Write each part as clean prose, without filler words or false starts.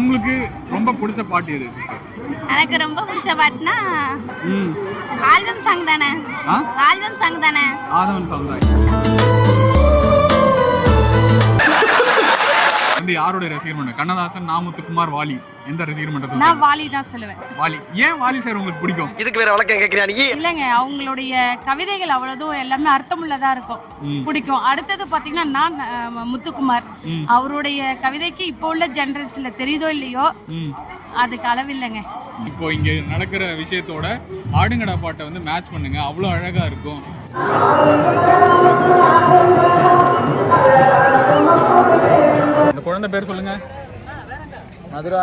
உங்களுக்கு ரொம்ப பிடிச்ச பாட்டு எது? எனக்கு ரொம்ப பிடிச்ச பாட்டுனா ஆல்பம் சாங் தானே. ஆல்பம் சாங் தானே. ஆல்பம் சாங் தான். வந்து யாரோட ரசிகர் மன்றம்? கண்ணதாசன், நாமுத்துக்குமார், வாலி. எந்த ரசிகர் மன்றத்தை? நான் வாலி தான் சொல்லுவேன். வாலி. ஏன் வாலி சார் உங்களுக்கு பிடிக்கும்? இதுக்கு வேற வழக்கம் கேக்குறியா நீ? இல்லங்க, அவங்களுடைய கவிதைகள் அவ்வளவுதான் எல்லாமே அர்த்தமுள்ளதா இருக்கும், பிடிக்கும். அடுத்தது பாத்தீங்கன்னா நான் முத்துக்குமார் அவருடைய கவிதைக்கு இப்போ உள்ள ஜெனரேஷன்ல தெரியுதோ இல்லையோ அதுக்கு அளவில்லைங்க. இப்போ இங்க நடக்கிற விஷயத்தோட ஆடுங்கடா பாட்டை வந்து மேட்ச் பண்ணுங்க, அவ்வளோ அழகா இருக்கும். இந்த குழந்தை பேர் சொல்லுங்க. மதுரா.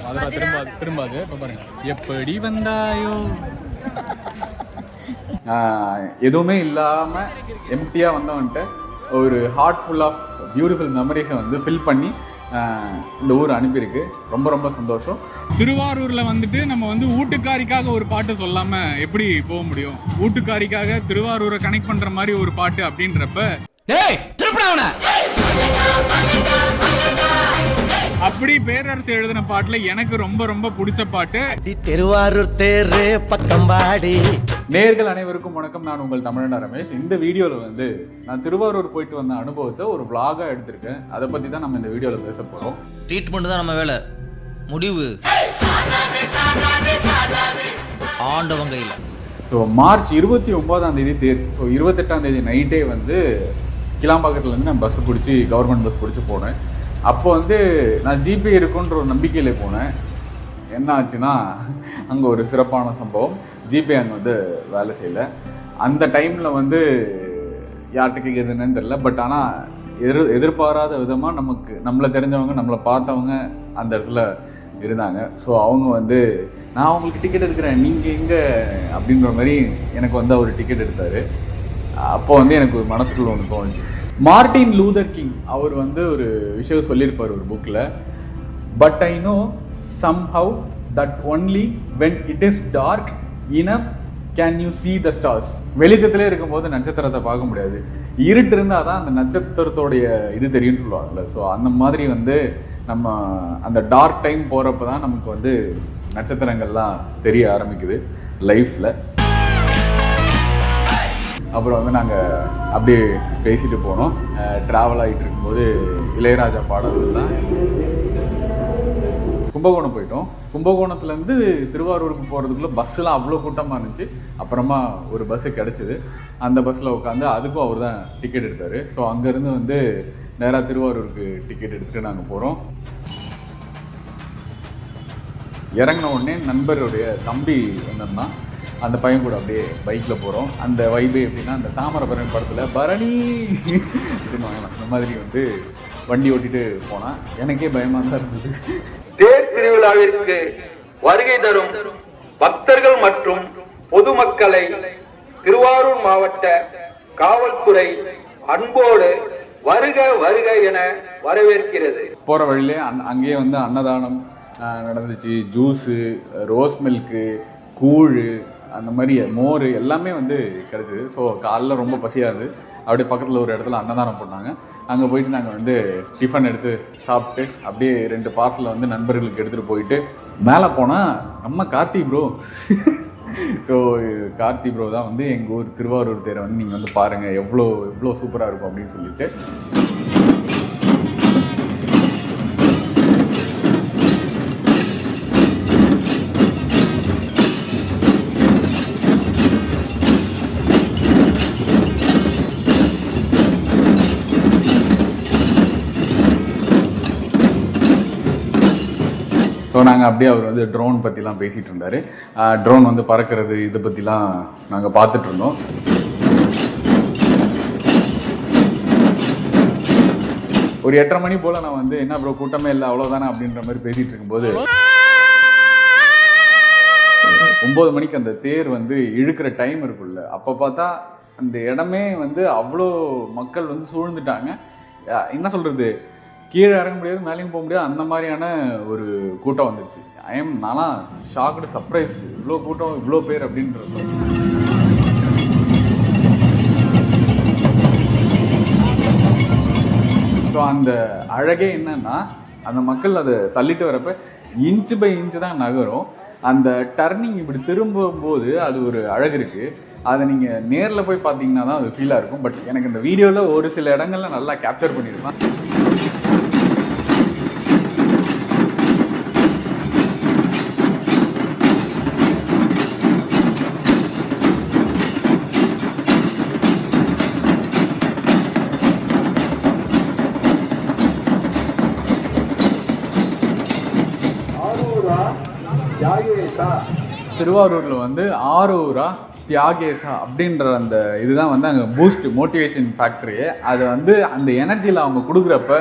மதுரா திரும்பாது. இப்போ பாருங்க, எப்படி வந்தாயோ. எதுவுமே இல்லாம எம்டியா வந்தவன்ட்டு ஒரு ஹார்ட் ஃபுல் ஆஃப் பியூட்டிஃபுல் மெமரிஸை வந்து ஃபில் பண்ணி இந்த ஊர் அனுப்பியிருக்கு. ரொம்ப ரொம்ப சந்தோஷம். திருவாரூர்ல வந்துட்டு நம்ம வந்து ஊட்டுக்காரிக்காக ஒரு பாட்டு சொல்லாம எப்படி போக முடியும்? ஊட்டுக்காரிக்காக திருவாரூரை கனெக்ட் பண்ற மாதிரி ஒரு பாட்டு அப்படின்றப்ப அப்படி பேரரசு எழுதின பாட்டுல எனக்கு ரொம்ப ரொம்ப பிடிச்ச பாட்டு திருவாரூர் தேரு பக்கம்பாடி. நேயர்கள் அனைவருக்கும் வணக்கம். நான் உங்கள் தமிழனா ரமேஷ். இந்த வீடியோல வந்து நான் திருவாரூர் போயிட்டு வந்த அனுபவத்தை ஒரு vlog-ஆ எடுத்திருக்கேன். அதை பத்தி தான் நம்ம இந்த வீடியோல பேச போறோம். ட்ரீட்மெண்ட் தான் நம்ம வேலை, முடிவு ஆண்டவன் கையில். ஸோ மார்ச் 29ஆம் தேதி தேர். ஸோ 28ஆம் தேதி நைட்டே வந்து கிளாம்பாக்கத்துலேருந்து நான் பஸ் பிடிச்சி, கவர்மெண்ட் பஸ் பிடிச்சி போனேன். அப்போ வந்து நான் ஜிபே இருக்குன்ற ஒரு நம்பிக்கையில் போனேன். என்ன ஆச்சுன்னா அங்கே ஒரு சிறப்பான சம்பவம். ஜிபே அங்கே வந்து வேலை செய்யலை. அந்த டைமில் வந்து யார்கிட்ட கேட்குறதுன்னு தெரில. பட் ஆனால் எதிர்பாராத விதமாக நம்மளை தெரிஞ்சவங்க, நம்மளை பார்த்தவங்க அந்த இடத்துல இருந்தாங்க. ஸோ அவங்க வந்து நான் அவங்களுக்கு டிக்கெட் எடுக்கிறேன், நீங்கள் எங்கே அப்படின்ற மாதிரி எனக்கு வந்து அவர் டிக்கெட் எடுத்தார். அப்போ வந்து எனக்கு மனசுக்குள்ள ஒன்று தோணுச்சு. மார்ட்டின் லூதர் கிங் அவர் வந்து ஒரு விஷயம் சொல்லியிருப்பார் ஒரு புக்கில். But I know somehow that only when it is dark enough can you see the stars. வெளிச்சத்திலே இருக்கும்போது நட்சத்திரத்தை பார்க்க முடியாது, இருட்டு இருந்தால் தான் அந்த நட்சத்திரத்தோடைய இது தெரியும்னு சொல்லுவாங்கல்ல. ஸோ அந்த மாதிரி வந்து நம்ம அந்த டார்க் டைம் போகிறப்ப தான் நமக்கு வந்து நட்சத்திரங்கள்லாம் தெரிய ஆரம்பிக்குது லைஃப்பில். அப்புறம் வந்து நாங்கள் அப்படியே பேசிட்டு போனோம். ட்ராவல் ஆகிட்டு இருக்கும்போது இளையராஜா பாடல்கள் தான். கும்பகோணம் போயிட்டோம். கும்பகோணத்துலேருந்து திருவாரூருக்கு போகிறதுக்குள்ளே பஸ்ஸெலாம் அவ்வளோ கூட்டமாக இருந்துச்சு. அப்புறமா ஒரு பஸ்ஸு கிடச்சிது. அந்த பஸ்ஸில் உட்காந்து அதுக்கும் அவர் தான் டிக்கெட் எடுத்தார். ஸோ அங்கேருந்து வந்து நேராக திருவாரூருக்கு டிக்கெட் எடுத்துகிட்டு நாங்கள் போகிறோம். இறங்கின உடனே நண்பருடைய தம்பி வந்திருந்தான். அந்த பையன் கூட அப்படியே பைக்கில் போகிறோம். அந்த வைபே எப்படின்னா அந்த தாமிரபரணி படத்தில் பரணி அப்படின்னு வாங்கலாம், அந்த மாதிரி வந்து வண்டி ஓட்டிட்டு போனால் எனக்கே பயமாக தான் இருந்தது. தேர் திருவிழாவிற்கு வருகை தரும் பக்தர்கள் மற்றும் பொதுமக்களை திருவாரூர் மாவட்ட காவல்துறை அன்போடு வருக வருக என வரவேற்கிறது. போகிற வழியிலே அங்கேயே வந்து அன்னதானம் நடந்துச்சு. ஜூஸு, ரோஸ் மில்க்கு, கூழ், அந்த மாதிரி மோர் எல்லாமே வந்து கிடச்சிது. ஸோ காலைல ரொம்ப பசியாக இருந்தது. அப்படியே பக்கத்தில் ஒரு இடத்துல அன்னதானம் போட்டாங்க. அங்கே போயிட்டு நாங்கள் வந்து டிஃபன் எடுத்து சாப்பிட்டு அப்படியே 2 பார்சலை வந்து நண்பர்களுக்கு எடுத்துகிட்டு போயிட்டு மேலே போனால் நம்ம Karthi bro. So Karthi bro தான் வந்து எங்கள் ஊர் திருவாரூர் தேரை வந்து நீங்கள் வந்து பாருங்கள் எவ்வளோ சூப்பராக இருக்கும் அப்படின்னு சொல்லிட்டு. ஸோ நாங்கள் அப்படியே அவர் வந்து ட்ரோன் பற்றிலாம் பேசிகிட்டு இருந்தார். ட்ரோன் வந்து பறக்கிறது இதை பற்றிலாம் நாங்கள் பார்த்துட்டு இருந்தோம். ஒரு 8:30 மணி போல் நான் வந்து என்ன ப்ரோ கூட்டமே இல்லை அவ்வளோதானே அப்படின்ற மாதிரி பேசிகிட்டு இருக்கும்போது 9 மணிக்கு அந்த தேர் வந்து இழுக்கிற டைம் இருக்குல்ல, அப்போ பார்த்தா அந்த இடமே வந்து அவ்வளோ மக்கள் வந்து சூழ்ந்துட்டாங்க. என்ன சொல்கிறது, கீழே இறங்க முடியாது, மேலேயும் போக முடியாது, அந்த மாதிரியான ஒரு கூட்டம் வந்துடுச்சு. நான்லாம் ஷாக்டு, சர்ப்ரைஸ், இவ்வளோ கூட்டம் இவ்வளோ பேர் அப்படின்றது. ஸோ அந்த அழகே என்னன்னா அந்த மக்கள் அதை தள்ளிட்டு வரப்ப இன்ச்சு பை இன்ச்சு தான் நகரும். அந்த டர்னிங் இப்படி திரும்பும்போது அது ஒரு அழகு இருக்குது. அதை நீங்கள் நேரில் போய் பார்த்தீங்கன்னா தான் அது ஃபீலாக இருக்கும். பட் எனக்கு இந்த வீடியோவில் ஒரு சில இடங்கள்ல நல்லா கேப்சர் பண்ணியிருக்கலாம். திருவாரூரில் வந்து ஆரூரா தியாகேசா அப்படின்ற அந்த இதுதான் வந்து அங்கே பூஸ்ட் மோட்டிவேஷன் ஃபேக்டரியே. அது வந்து அந்த எனர்ஜியில் அவங்க கொடுக்குறப்ப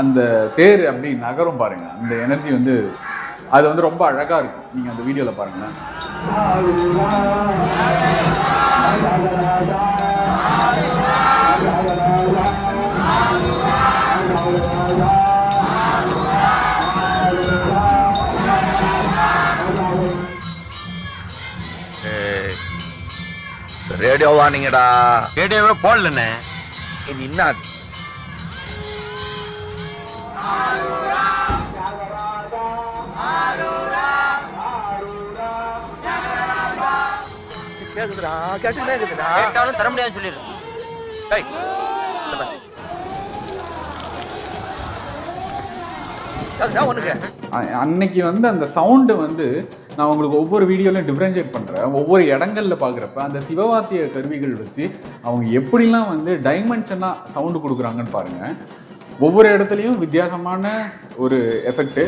அந்த தேர் அப்படி நகரும் பாருங்கள். அந்த எனர்ஜி வந்து அது வந்து ரொம்ப அழகாக இருக்கும். நீங்கள் அந்த வீடியோவில் பாருங்களேன். ரேடியோ வார்னிங்கடா. ரேடியோவே போடலண்ணே. இது என்ன கேக்குதுடா? கேக்குதுடா. கேட்டாலும் தர முடியாது சொல்லிடு. அன்னைக்கு வந்து அந்த சவுண்டு வந்து நான் உங்களுக்கு ஒவ்வொரு வீடியோலையும் டிஃப்ரென்ஷியேட் பண்ணுறேன். ஒவ்வொரு இடங்களில் பார்க்குறப்ப அந்த சிவவாத்திய கருவிகள் வச்சு அவங்க எப்படிலாம் வந்து டைமென்ஷனாக சவுண்டு கொடுக்குறாங்கன்னு பாருங்கள். ஒவ்வொரு இடத்துலையும் வித்தியாசமான ஒரு effect.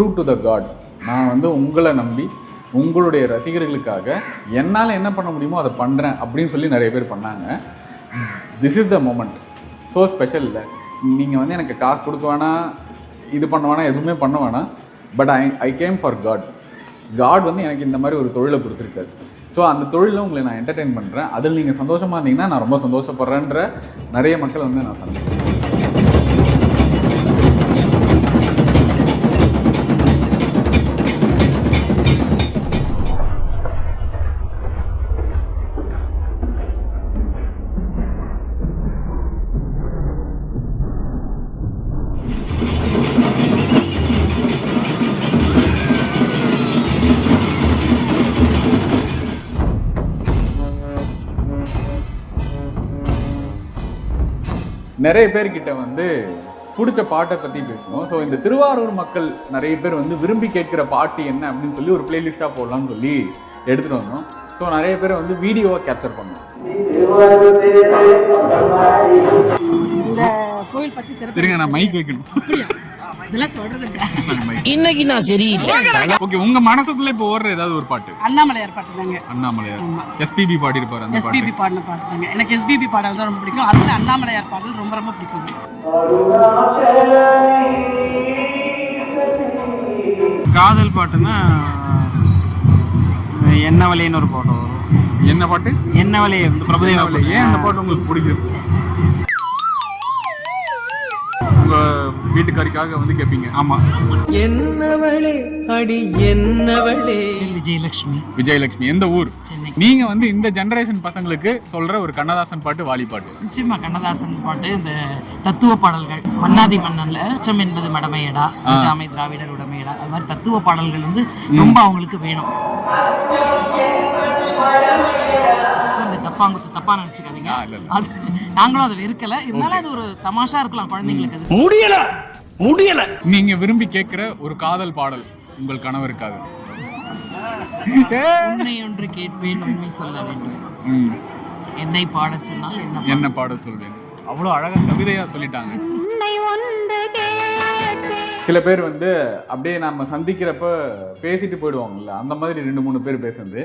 True to the God. நான் வந்து உங்களை நம்பி உங்களுடைய ரசிகர்களுக்காக என்னால் என்ன பண்ண முடியுமோ அதை பண்ணுறேன் அப்படின்னு சொல்லி நிறைய பேர் பண்ணாங்க. This is the moment. So special. இல்லை நீங்கள் வந்து எனக்கு காசு கொடுக்க வேணாம், இது பண்ண வேணாம், எதுவுமே பண்ண வேணாம். But I came for God. God வந்து எனக்கு இந்த மாதிரி ஒரு தொழிலை கொடுத்துருக்காரு. ஸோ அந்த தொழிலில் உங்களை நான் என்டர்டெயின் பண்ணுறேன். அதில் நீங்கள் சந்தோஷமாக இருந்தீங்கன்னா நான் ரொம்ப சந்தோஷப்படுறேன்ற நிறைய மக்கள் வந்து நான் சந்திச்சேன். நிறைய பேர்கிட்ட வந்து பிடிச்ச பாட்டை பற்றி பேசணும். ஸோ இந்த திருவாரூர் மக்கள் நிறைய பேர் வந்து விரும்பி கேட்குற பாட்டு என்ன அப்படின்னு சொல்லி ஒரு பிளேலிஸ்ட்டாக போடலாம்னு சொல்லி எடுத்துகிட்டு வந்தோம். ஸோ நிறைய பேர் வந்து வீடியோவை கேப்சர் பண்ணோம். இந்த கோவில் பற்றி சரிங்க, நான் மைக் வைக்கணும். இதெல்லாம் சொல்றது இன்னைக்கு நான் சரியில்லை. ஓகே, உங்க மனசுக்குள்ள இப்போ ஓடுற ஏதாவது ஒரு பாட்டு? அண்ணாமலையார் பாட்டு தாங்க. அண்ணாமலையார் எஸ்பிபி பாடி இருப்பாரு. அந்த எஸ்பிபி பாடின பாட்டு தாங்க. எனக்கு எஸ்பிபி பாடல் தான் ரொம்ப பிடிக்கும். அதுல அண்ணாமலையார் பாடல் ரொம்ப ரொம்ப பிடிக்கும். காதல் பாட்டுன்னா என்ன வலைன்னு ஒரு பாட்டு வரும். என்ன பாட்டு? என்ன வலை, பிரபுதேவா. ஏன் அந்த பாட்டு உங்களுக்கு பிடிக்கும்? உங்க வீட்டுக்காரிக்காக வந்து கேட்பீங்க? ஆமா. என்னவளே அடி என்னவளே. விஜயலட்சுமி எந்த ஊர்? சென்னை. நீங்க வந்து இந்த ஜெனரேஷன் பசங்களுக்கு சொல்ற ஒரு கண்ணதாசன் பாட்டு, வாலி பாட்டு. நிச்சயமா கண்ணதாசன் பாட்டு. இந்த தத்துவ பாடல்கள், மன்னாதி மன்னன்ல அச்சம் என்பது மடமையடா, ஜாமை திராவிடர் உடமையடா, அது மாதிரி தத்துவ பாடல்கள் வந்து ரொம்ப அவங்களுக்கு வேணும். டப்பாங்குத்து தப்பா நினைச்சுக்காதீங்க. அது நாங்களும் அதை இருக்கல, இருந்தாலும் அது ஒரு தமாஷா இருக்கலாம் குழந்தைங்களுக்கு. அது முடியல. நீங்க விரும்பி கேட்கிற ஒரு காதல் பாடல் உங்கள் கணவருக்காக? உண்மை ஒன்று கேட்பேன், உண்மை சொல்ல வேண்டும். என்னை பாட சொன்னால் என்ன பாட சொல்வேன்? அவ்வளோ அழகாக கவிதையாக சொல்லிட்டாங்க. சில பேர் வந்து அப்படியே நம்ம சந்திக்கிறப்ப பேசிட்டு போயிடுவாங்கல்ல, அந்த மாதிரி 2-3 பேர் பேசுறது.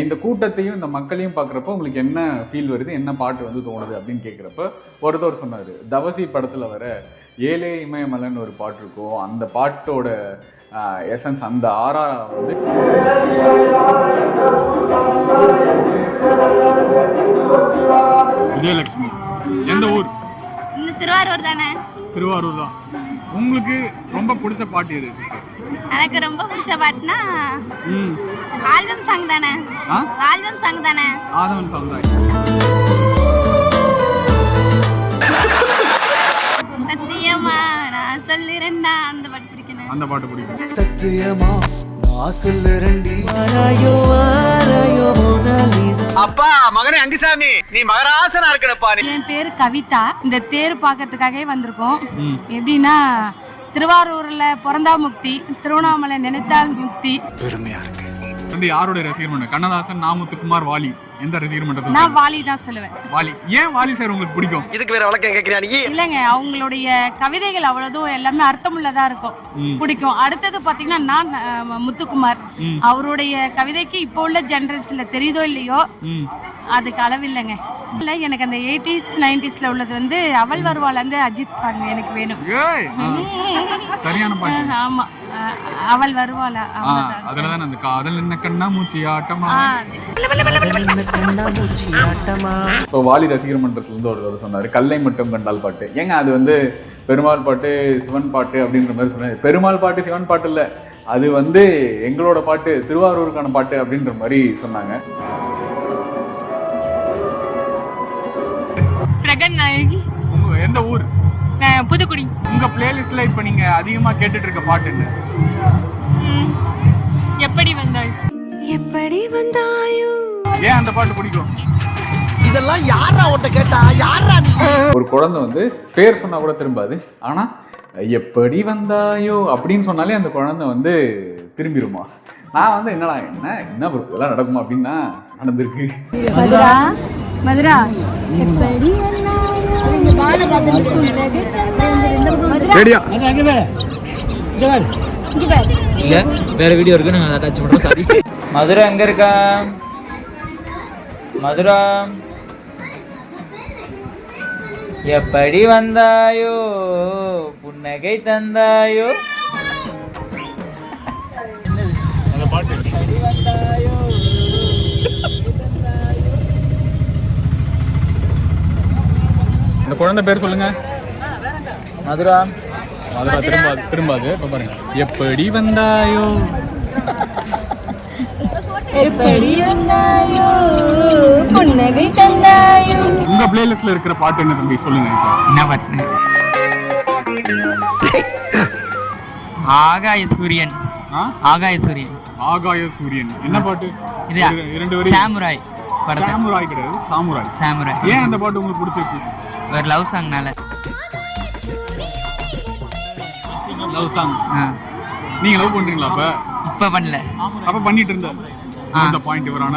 இந்த கூட்டத்தையும் இந்த மக்களையும் பார்க்குறப்ப உங்களுக்கு என்ன ஃபீல் வருது, என்ன பாட்டு வந்து தோணுது அப்படின்னு கேட்குறப்ப ஒருத்தவர் சொன்னார், தவசி படத்தில் வர ஏலே இமயமலைன்னு ஒரு பாட்டு இருக்கும், அந்த பாட்டோட எசன்ஸ் அந்த ஆரா வந்து விஜயலட்சுமி. எந்த ஊர்? திருவாரூர் தானே. திருவாரூர் தான். உங்களுக்கு ரொம்ப பிடிச்ச பாட்டு எது? எனக்கு ரொம்ப பிடிச்ச பாட்டுனா ஆல்பம் சாங் தானே. ஆல்பம் சாங் தானே. ஆதவன் சாங் தான். சத்தியமா நான் சொல்லிரேன்டா அந்த பாட்டு பிடிக்கும். அந்த பாட்டு பிடிக்கும். சத்தியமா நான் சொல்லுறேன்டி வாராயோ வாராயோ மோனாலிசா. அப்பா மகனே அங்கிசாமி, நீ மகராசனா இருக்கடப்பா. என் பேரு கவிதா. இந்த தேர் பார்க்கறதுக்காகவே வந்திருக்கோம். எப்படின்னா திருவாரூர்ல பிறந்தா முக்தி, திருவண்ணாமலை நினைத்தால் முக்தி. பெருமையா இருக்கு. வந்து யாரோட ரசிகர் மன்றம்? கண்ணதாசன், நாமுத்துக்குமார், வாலி. எந்த ரசிகர் மன்றத்தை? நான் வாலி தான் சொல்லுவேன். வாலி. ஏன் வாலி சார் உங்களுக்கு பிடிக்கும்? இதுக்கு வேற வழக்கம் கேக்குறியா நீ? இல்லங்க, அவங்களுடைய கவிதைகள் அவ்வளவும் எல்லாமே அர்த்தமுள்ளதா இருக்கும், பிடிக்கும். அடுத்தது பாத்தீங்கன்னா நான் முத்துக்குமார், அவருடைய கவிதைக்கு இப்போ உள்ள ஜெனரேஷன்ல தெரியுதோ இல்லையோ அதுக்கு அளவில்லைங்க. இல்ல எனக்கு அந்த 80s 90sல உள்ளது வந்து அவள் வருவாள் வந்து அஜித் சாங் எனக்கு வேணும். சரியான பாட்டு. ஆமா, அவள் வருவாளா அதுலதான் அந்த காதல் என்ன கண்ணா மூச்சி ஆட்டமா. ஸோ வாலி ரசிகர் மன்றத்துல இருந்து ஒருத்தர் சொன்னாரு கல்லை மட்டும் கண்டால் பாட்டு. ஏங்க அது வந்து பெருமாள் பாட்டு சிவன் பாட்டு அப்படின்ற மாதிரி சொன்னாரு. பெருமாள் பாட்டு சிவன் பாட்டு இல்ல, அது வந்து எங்களோட பாட்டு, திருவாரூருக்கான பாட்டு அப்படின்ற மாதிரி சொன்னாங்க. உங்க எந்த ஊர்? புதுக்குடி. உங்க பிளேலிஸ்ட்ல இப்ப நீங்க அதிகமா கேட்டுட்டு இருக்க பாட்டு என்ன? எப்படி வந்தாய் எப்படி வந்தாயோ. ஏன் அந்த பாட்டு பிடிக்கும்? இதெல்லாம் யாரா உன்கிட்ட கேட்டா? யாரா நீ? ஒரு குழந்தை வந்து பேர் சொன்னா கூட திரும்பாது, ஆனா எப்படி வந்தாயோ அப்படின்னு சொன்னாலே அந்த குழந்தை வந்து திரும்பிடுமா. நான் வந்து என்னடா என்ன இதெல்லாம் நடக்குமா அப்படின்னா நடந்திருக்கு. மதுரா மதுரா எப்படி வேற வீடியோ இருக்கு, நாங்க அட்டாச் பண்றோம். சாரி. மதுரா எங்க இருக்கா? மதுரா எப்படி வந்தாயோ புன்னகை தந்தாயோ. அந்த பாட்டு எப்படி வந்தாயோ. அந்த குழந்தை பேர் சொல்லுங்க. மதுரா. மதுரா திரும்பாது. இப்ப பாருங்க, எப்படி வந்தாயோ எப்படி வந்தாயோ புன்னகை தந்தாயோ. உங்க பிளேலிஸ்ட்ல இருக்கிற பாட்டு என்ன தம்பி சொல்லுங்க. என்ன பாட்டு? ஆகாய சூரியன். ஆகாய சூரியன். ஆகாய சூரியன் என்ன பாட்டு? இது 2 வரி. சாமுராய் படம். சாமுராய் கிடையாது, சாமுராய். சாமுராய். ஏன் அந்த பாட்டு உங்களுக்கு பிடிச்சிருக்கு? ஒரு லவ் சாங்னால. Love song. நீங்க லவ் பண்றீங்களா? அப்ப இப்ப பண்ணல, அப்ப பண்ணிட்டு இருந்த அந்த பாயிண்ட் இவரான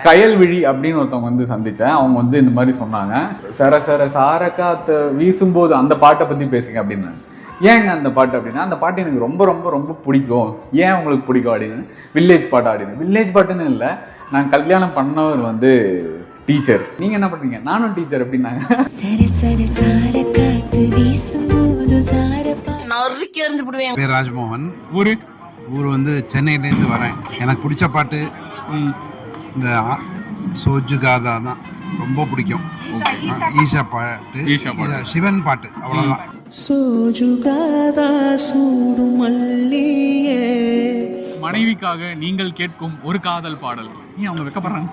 கயல்விழி அப்படின்னு ஒருத்தவங்க வந்து சந்திச்சேன். அவங்க வந்து இந்த மாதிரி சொன்னாங்க, சர சர சாரக்காத்த வீசும்போது அந்த பாட்டை பத்தி பேசுங்க அப்படின்னு. ஏங்க அந்த பாட்டு அப்படின்னா, அந்த பாட்டு எனக்கு ரொம்ப ரொம்ப ரொம்ப பிடிக்கும். ஏன் உங்களுக்கு பிடிக்கும் அப்படின்னு, வில்லேஜ் பாட்டு அப்படின்னு. வில்லேஜ் பாட்டுன்னு இல்லை, நான் கல்யாணம் பண்ணவர் வந்து டீச்சர். நீங்க என்ன பண்றீங்க? நானும் டீச்சர் அப்படின்னாங்க. பேர் ராஜ்மோகன். ஊர் வந்து சென்னையிலேருந்து வரேன். எனக்கு பிடிச்ச பாட்டு இந்த சோஜுகாதா தான் ரொம்ப பிடிக்கும். ஈஷா பாட்டு, சிவன் பாட்டு, அவ்வளோதான். சோஜுகாதா சூடும் மல்லியே. மனைவிக்காக நீங்கள் கேட்கும் ஒரு காதல் பாடல். ஏன் அவங்க வெக்கப்படுறாங்க?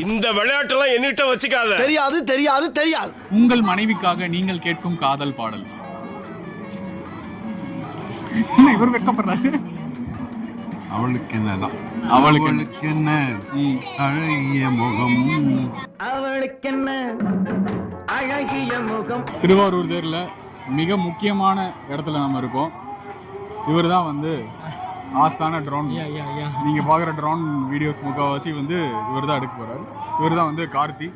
இந்த விளையாட்டுலாம் என்னிட்ட வச்சுக்காத. தெரியாது தெரியாது தெரியாது. உங்கள் மனைவிக்காக நீங்கள் கேட்கும் காதல் பாடல். இவர் வெக்கப்படுறாரு. அவளுக்கு என்னதான், அவளுக்கு என்ன அழகிய முகம், அவளுக்கு என்ன அழகிய முகம். திருவாரூர் தேர்ல மிக முக்கியமான இடத்துல நம்ம இருக்கோம். இவர் தான் வந்து ஆஸ்தான ட்ரோன். நீங்கள் பார்க்குற ட்ரோன் வீடியோஸ் முக்கால்வாசி வந்து இவர் தான் எடுக்க போகிறார். இவர் தான் வந்து கார்த்தி.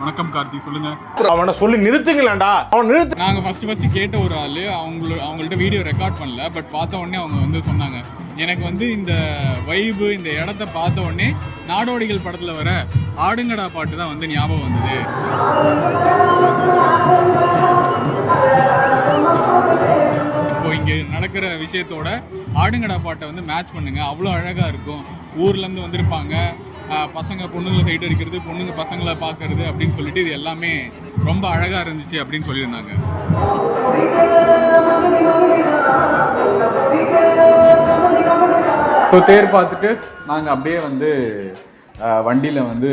வணக்கம் கார்த்தி, சொல்லுங்க. அவனை சொல்லி நிறுத்துங்களேன்டா, அவன் நிறுத்து. நாங்கள் ஃபர்ஸ்ட் கேட்ட ஒரு ஆள் அவங்கள்ட்ட வீடியோ ரெக்கார்ட் பண்ணல, பட் பார்த்த உடனே அவங்க வந்து சொன்னாங்க, எனக்கு வந்து இந்த வைபு இந்த இடத்த பார்த்த உடனே நாடோடிகள் படத்தில் வர ஆடுங்கடா பாட்டு தான் வந்து ஞாபகம் வந்தது. இப்போ இங்கே நடக்கிற விஷயத்தோட ஆடுங்கடா பாட்டை வந்து மேட்ச் பண்ணுங்க, அவ்வளோ அழகாக இருக்கும். ஊர்லேருந்து வந்திருப்பாங்க, பசங்க பொண்ணுங்களை சைட் அடிக்கிறது, பொண்ணுங்க பசங்களை பார்க்கறது அப்படின்னு சொல்லிட்டு இது எல்லாமே ரொம்ப அழகாக இருந்துச்சு அப்படின்னு சொல்லியிருந்தாங்க. ஸோ தேர் பார்த்துட்டு நாங்கள் அப்படியே வந்து வண்டியில் வந்து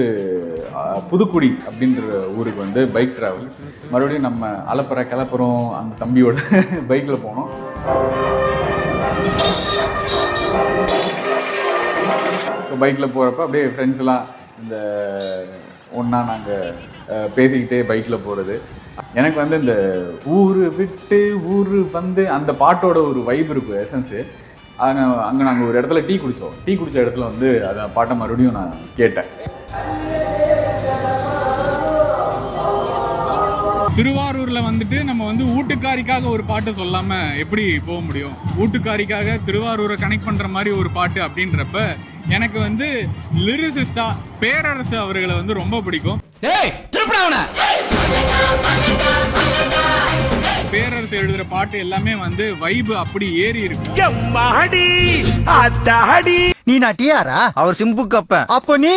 புதுக்குடி அப்படின்ற ஊருக்கு வந்து பைக் ட்ராவல். மறுபடியும் நம்ம அலப்புற கிளப்புறோம் அந்த தம்பியோட பைக்கில் போனோம். ஸோ பைக்கில் போகிறப்ப அப்படியே ஃப்ரெண்ட்ஸ்லாம் இந்த ஒன்றா நாங்கள் பேசிக்கிட்டே பைக்கில் போகிறது. எனக்கு வந்து இந்த ஊர் விட்டு ஊர் வந்து அந்த பாட்டோட ஒரு வைப் இருக்கும், எசன்ஸு. அங்கே நாங்கள் ஒரு இடத்துல டீ குடித்தோம். டீ குடித்த இடத்துல வந்து அதை பாட்டை மறுபடியும் நான் கேட்டேன். திருவாரூரில் வந்துட்டு நம்ம வந்து ஊட்டுக்காரிக்காக ஒரு பாட்டு சொல்லாமல் எப்படி போக முடியும்? ஊட்டுக்காரிக்காக திருவாரூரை கனெக்ட் பண்ணுற மாதிரி ஒரு பாட்டு அப்படின்றப்ப எனக்கு வந்து லிரிசிஸ்டா பேரரசு அவர்களை வந்து ரொம்ப பிடிக்கும். பேரரசு எழுதுற பாட்டு எல்லாமே வந்து வைபு அப்படி ஏறி இருக்கும். நீ நான் டிஆரா? அவர் சிம்பு கப்ப. அப்போ நீ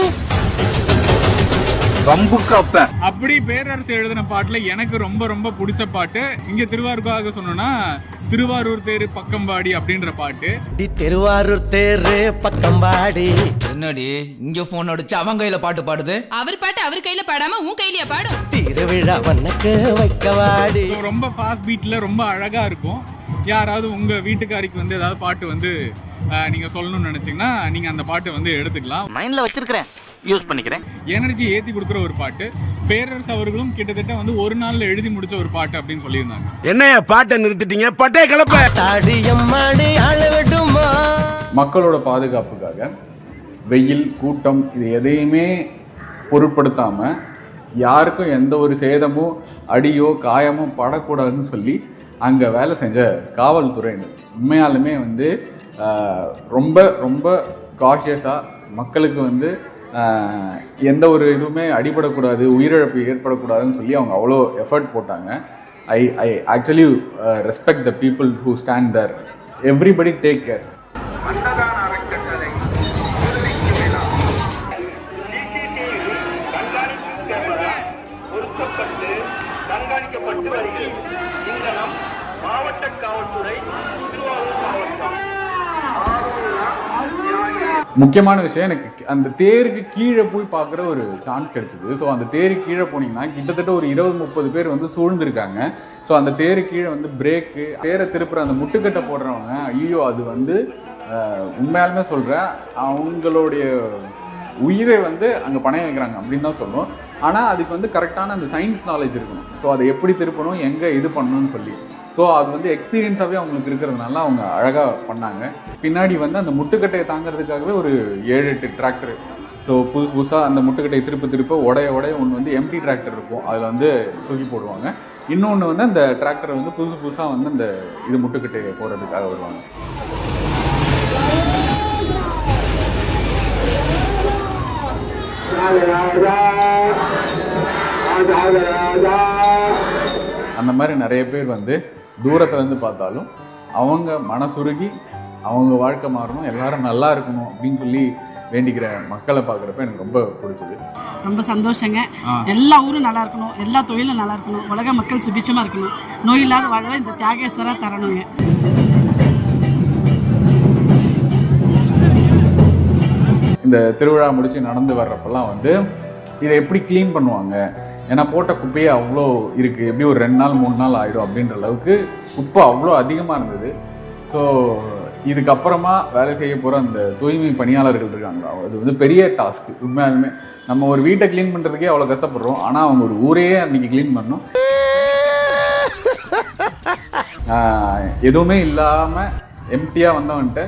அப்படி பேரரசு எழுதின பாட்டுல எனக்கு ரொம்ப ரொம்ப பிடிச்ச பாட்டு இங்க திருவாரூருக்காக சொன்னோம்னா திருவாரூர் தேரு பக்கம்பாடி அப்படின்ற பாட்டு. திருவாரூர் தேரு பக்கம்பாடி. என்னடி இங்க போன் அடிச்சு அவன் கையில பாட்டு பாடுது? அவர் பாட்டு அவர் கையில பாடாம உன் கையிலயா பாடும்? திருவிழா வண்ணக்கு வைக்கவாடி. ரொம்ப ஃபாஸ்ட் பீட்ல ரொம்ப அழகா இருக்கும். யாராவது உங்க வீட்டுக்காரிக்கு வந்து ஏதாவது பாட்டு வந்து நீங்க சொல்லணும்னு நினைச்சீங்கன்னா நீங்க அந்த பாட்டு வந்து எடுத்துக்கலாம். மைண்ட்ல வச்சிருக்கிறேன், யூஸ் பண்ணிக்கிறேன். எனர்ஜி ஏத்தி கொடுக்குற ஒரு பாட்டு. பேரரசு அவர்களும் கிட்டத்தட்ட வந்து ஒரு நாள்ல எழுதி முடிச்ச ஒரு பாட்டு அப்படின்னு சொல்லியிருந்தாங்க. என்னைய பாட்டை நிறுத்திட்டீங்க, பட்டே கிளப்ப. மக்களோட பாதுகாப்புக்காக வெயில் கூட்டம் இது எதையுமே பொருட்படுத்தாம யாருக்கும் எந்த ஒரு சேதமோ அடியோ காயமோ படக்கூடாதுன்னு சொல்லி அங்கே வேலை செஞ்ச காவல்துறையினர் உண்மையாலுமே வந்து ரொம்ப ரொம்ப காஷியஸாக மக்களுக்கு வந்து எந்த ஒரு இதுவுமே அடிபடக்கூடாது, உயிரிழப்பு ஏற்படக்கூடாதுன்னு சொல்லி அவங்க அவ்வளோ எஃபர்ட் போட்டாங்க. I actually respect the people who stand there. Everybody take care. அன்னதான அறக்கட்டளை பொருத்தப்பட்டு கண்காணிக்கப்பட்டு வருகிறது. இங்கனம் மாவட்ட காவல்துறை, திருவாரூர் மாவட்டம். முக்கியமான விஷயம், எனக்கு அந்த தேருக்கு கீழே போய் பார்க்குற ஒரு சான்ஸ் கிடைச்சிது. ஸோ அந்த தேருக்கு கீழே போனீங்கன்னா கிட்டத்தட்ட ஒரு 20-30 பேர் வந்து சூழ்ந்திருக்காங்க. ஸோ அந்த தேருக்கு கீழே வந்து பிரேக்கு, தேரை திருப்புற அந்த முட்டுக்கட்டை போடுறவங்க, ஐயோ அது வந்து உண்மையாலுமே சொல்கிறேன், அவங்களுடைய உயிரை வந்து அங்கே பணைய வைக்கிறாங்க அப்படின்னு தான் சொல்லணும். ஆனால் அதுக்கு வந்து கரெக்டான அந்த சயின்ஸ் நாலேஜ் இருக்கணும். ஸோ அதை எப்படி திருப்பணும், எங்கே இது பண்ணணும்னு சொல்லி. ஸோ அது வந்து எக்ஸ்பீரியன்ஸாகவே அவங்களுக்கு இருக்கிறதுனால அவங்க அழகாக பண்ணாங்க. பின்னாடி வந்து அந்த முட்டுக்கட்டையை தாங்கிறதுக்காகவே ஒரு 7-8 டிராக்டர். ஸோ புதுசாக அந்த முட்டுக்கட்டையை திருப்ப உடைய ஒன்று வந்து எம்டி டிராக்டர் இருக்கும், அதில் வந்து தூக்கி போடுவாங்க. இன்னொன்று வந்து அந்த டிராக்டரை வந்து புதுசாக வந்து அந்த இது முட்டுக்கட்டையை போடுறதுக்காக வருவாங்க. அந்த மாதிரி நிறைய பேர் வந்து தூரத்துலேருந்து பார்த்தாலும் அவங்க மனசுருகி அவங்க வாழ்க்கை மாறணும், எல்லாரும் நல்லா இருக்கணும் அப்படின்னு சொல்லி வேண்டிக்கிற மக்களை பார்க்குறப்ப எனக்கு ரொம்ப பிடிச்சது. ரொம்ப சந்தோஷங்க. எல்லா ஊரும் நல்லா இருக்கணும், எல்லா தொழிலும் நல்லா இருக்கணும், உலக மக்கள் சுபிட்சமாக இருக்கணும், நோய் இல்லாத வாழ இந்த தியாகேஸ்வரா தரணுங்க. இந்த திருவிழா முடிச்சு நடந்து வர்றப்பெல்லாம் வந்து இதை எப்படி க்ளீன் பண்ணுவாங்க, ஏன்னா போட்ட குப்பையே அவ்வளோ இருக்குது, எப்படி ஒரு 2 நாள் 3 நாள் ஆகிடும் அப்படின்ற அளவுக்கு குப்பை அவ்வளோ அதிகமாக இருந்தது. ஸோ இதுக்கப்புறமா வேலை செய்ய போகிற அந்த தூய்மை பணியாளர்கள் இருக்காங்க, அது வந்து பெரிய டாஸ்க்கு. உண்மையாலுமே நம்ம ஒரு வீட்டை க்ளீன் பண்ணுறதுக்கே அவ்வளோ கஷ்டப்படுறோம், ஆனால் அவங்க ஒரு ஊரையே அன்றைக்கி க்ளீன் பண்ணணும். எதுவுமே இல்லாமல் எம்டியாக வந்தவன்ட்டு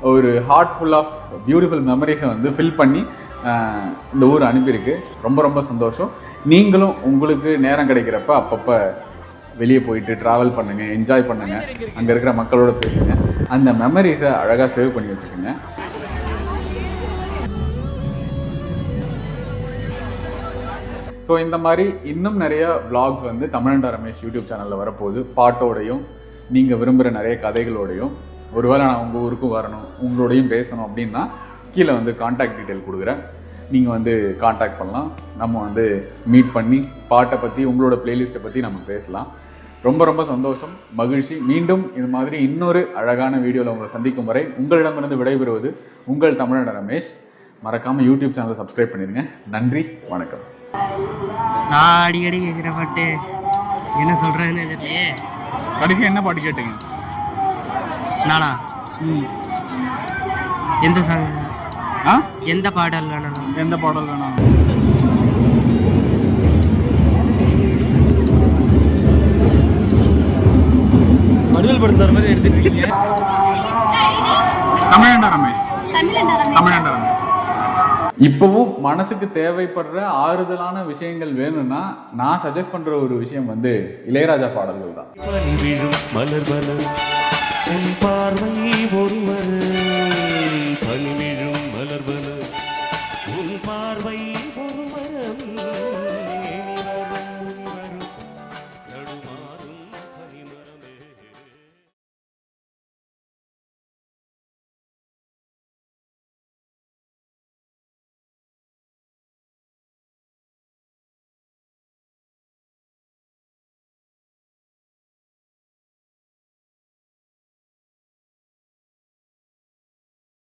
ஒரு ஹார்ட் ஃபுல் ஆஃப் பியூட்டிஃபுல் மெமரிஸை வந்து ஃபில் பண்ணி இந்த ஊர் அனுப்பியிருக்கு. ரொம்ப ரொம்ப சந்தோஷம். நீங்களும் உங்களுக்கு நேரம் கிடைக்கிறப்ப அப்பப்போ வெளியே போயிட்டு ட்ராவல் பண்ணுங்கள், என்ஜாய் பண்ணுங்கள், அங்கே இருக்கிற மக்களோட பேசுங்க, அந்த மெமரிஸை அழகாக சேவ் பண்ணி வச்சுக்கோங்க. ஸோ இந்த மாதிரி இன்னும் நிறைய vlogs வந்து தமிழண்டா ரமேஷ் யூடியூப் சேனலில் வரப்போகுது. பாட்டோடையும் நீங்கள் விரும்புகிற நிறைய கதைகளோடையும். ஒருவேளை நான் உங்கள் ஊருக்கும் வரணும், உங்களோடையும் பேசணும் அப்படின்னா கீழே வந்து கான்டாக்ட் டீட்டெயில் கொடுக்குறேன். நீங்கள் வந்து கான்டாக்ட் பண்ணலாம். நம்ம வந்து மீட் பண்ணி பாட்டை பற்றி, உங்களோட பிளேலிஸ்ட்டை பற்றி நம்ம பேசலாம். ரொம்ப ரொம்ப சந்தோஷம், மகிழ்ச்சி. மீண்டும் இது மாதிரி இன்னொரு அழகான வீடியோவில் உங்களை சந்திக்கும் வரை உங்களிடமிருந்து விடைபெறுவது உங்கள் தமிழண்டா ரமேஷ். மறக்காமல் யூடியூப் சேனலை சப்ஸ்கிரைப் பண்ணிடுங்க. நன்றி, வணக்கம். நான் அடிக்கடி கேட்குற பாட்டு என்ன சொல்கிறதுன்னு தெரியலையே. கடைசி என்ன பாட்டு கேட்டீங்க? நானா எந்த சாங், எந்த பாடல் வேணும்? எந்த பாடல் வேணும்? வடிவல் படுத்துற மாதிரி எடுத்துட்டீங்க. தமிழண்டா ரமேஷ். தமிழண்டா ரமேஷ். இப்போவும் மனசுக்கு தேவைப்படுற ஆறுதலான விஷயங்கள் வேணும்னா நான் சஜஸ்ட் பண்ணுற ஒரு விஷயம் வந்து இளையராஜா பாடல்கள் தான். மலர் மலர் உன் பார்வை ஒருவர்